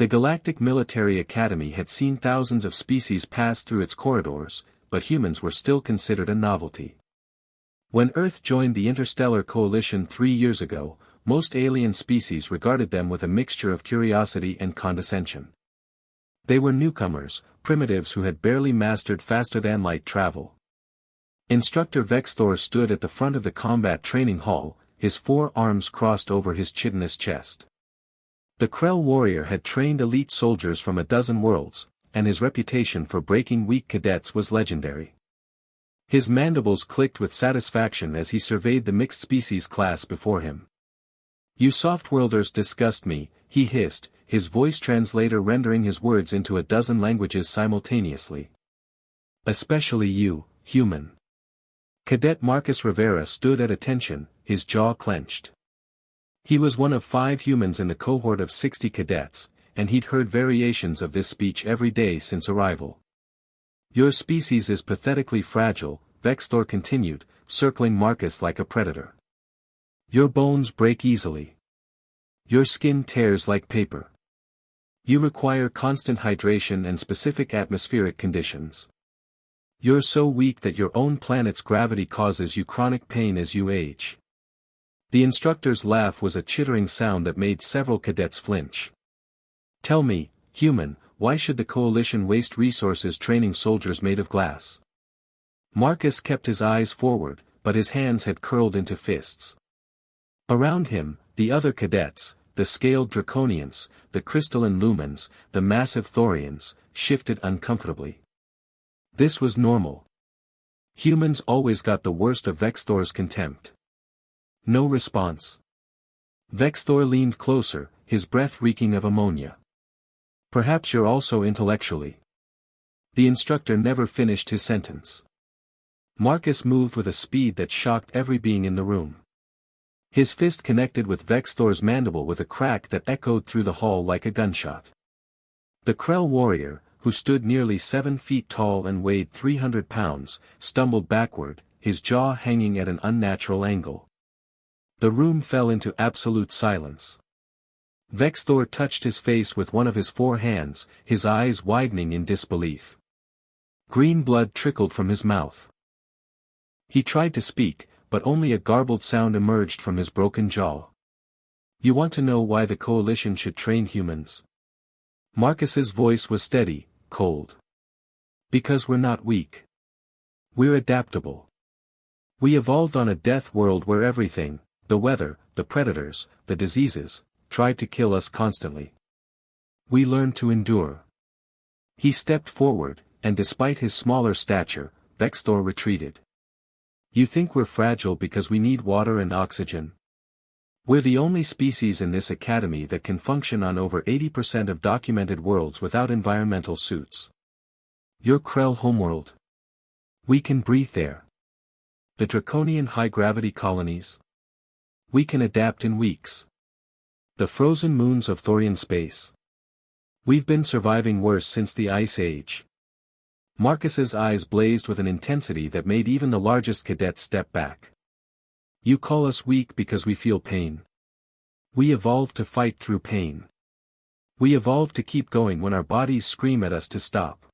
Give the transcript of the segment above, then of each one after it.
The Galactic Military Academy had seen thousands of species pass through its corridors, but humans were still considered a novelty. When Earth joined the Interstellar Coalition 3 years ago, most alien species regarded them with a mixture of curiosity and condescension. They were newcomers, primitives who had barely mastered faster-than-light travel. Instructor Vexthor stood at the front of the combat training hall, his 4 arms crossed over his chitinous chest. The Krell warrior had trained elite soldiers from a dozen worlds, and his reputation for breaking weak cadets was legendary. His mandibles clicked with satisfaction as he surveyed the mixed species class before him. "You soft-worlders disgust me," he hissed, his voice translator rendering his words into a dozen languages simultaneously. "Especially you, human." Cadet Marcus Rivera stood at attention, his jaw clenched. He was one of 5 humans in the cohort of 60 cadets, and he'd heard variations of this speech every day since arrival. "Your species is pathetically fragile," Vexthor continued, circling Marcus like a predator. "Your bones break easily. Your skin tears like paper. You require constant hydration and specific atmospheric conditions. You're so weak that your own planet's gravity causes you chronic pain as you age." The instructor's laugh was a chittering sound that made several cadets flinch. "Tell me, human, why should the Coalition waste resources training soldiers made of glass?" Marcus kept his eyes forward, but his hands had curled into fists. Around him, the other cadets, the scaled Draconians, the crystalline Lumens, the massive Thorians, shifted uncomfortably. This was normal. Humans always got the worst of Vexthor's contempt. No response. Vexthor leaned closer, his breath reeking of ammonia. "Perhaps you're also intellectually." The instructor never finished his sentence. Marcus moved with a speed that shocked every being in the room. His fist connected with Vexthor's mandible with a crack that echoed through the hall like a gunshot. The Krell warrior, who stood nearly 7 feet tall and weighed 300 pounds, stumbled backward, his jaw hanging at an unnatural angle. The room fell into absolute silence. Vexthor touched his face with one of his 4 hands, his eyes widening in disbelief. Green blood trickled from his mouth. He tried to speak, but only a garbled sound emerged from his broken jaw. "You want to know why the Coalition should train humans?" Marcus's voice was steady, cold. "Because we're not weak. We're adaptable. We evolved on a death world where everything, the weather, the predators, the diseases, tried to kill us constantly. We learned to endure." He stepped forward, and despite his smaller stature, Vexthor retreated. "You think we're fragile because we need water and oxygen? We're the only species in this academy that can function on over 80% of documented worlds without environmental suits. Your Krell homeworld. We can breathe there. The draconian high-gravity colonies. We can adapt in weeks. The frozen moons of Thorian space. We've been surviving worse since the Ice Age." Marcus's eyes blazed with an intensity that made even the largest cadet step back. "You call us weak because we feel pain. We evolved to fight through pain. We evolved to keep going when our bodies scream at us to stop.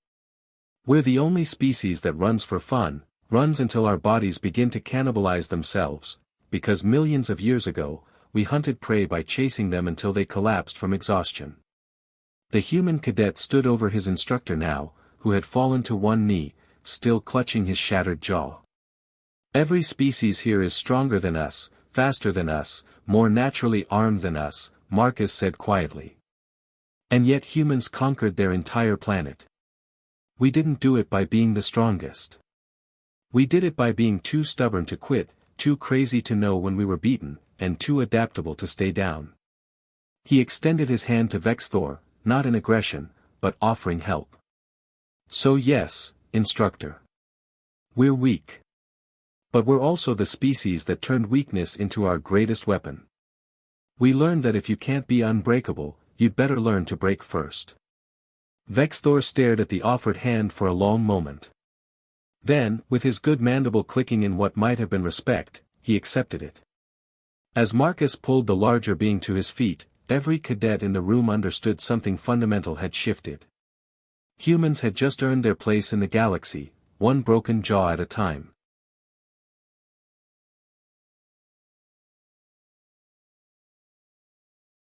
We're the only species that runs for fun, runs until our bodies begin to cannibalize themselves, because millions of years ago, we hunted prey by chasing them until they collapsed from exhaustion." The human cadet stood over his instructor now, who had fallen to one knee, still clutching his shattered jaw. "Every species here is stronger than us, faster than us, more naturally armed than us," Marcus said quietly. "And yet humans conquered their entire planet. We didn't do it by being the strongest. We did it by being too stubborn to quit, too crazy to know when we were beaten, and too adaptable to stay down." He extended his hand to Vexthor, not in aggression, but offering help. "So yes, instructor. We're weak. But we're also the species that turned weakness into our greatest weapon. We learned that if you can't be unbreakable, you'd better learn to break first." Vexthor stared at the offered hand for a long moment. Then, with his good mandible clicking in what might have been respect, he accepted it. As Marcus pulled the larger being to his feet, every cadet in the room understood something fundamental had shifted. Humans had just earned their place in the galaxy, one broken jaw at a time.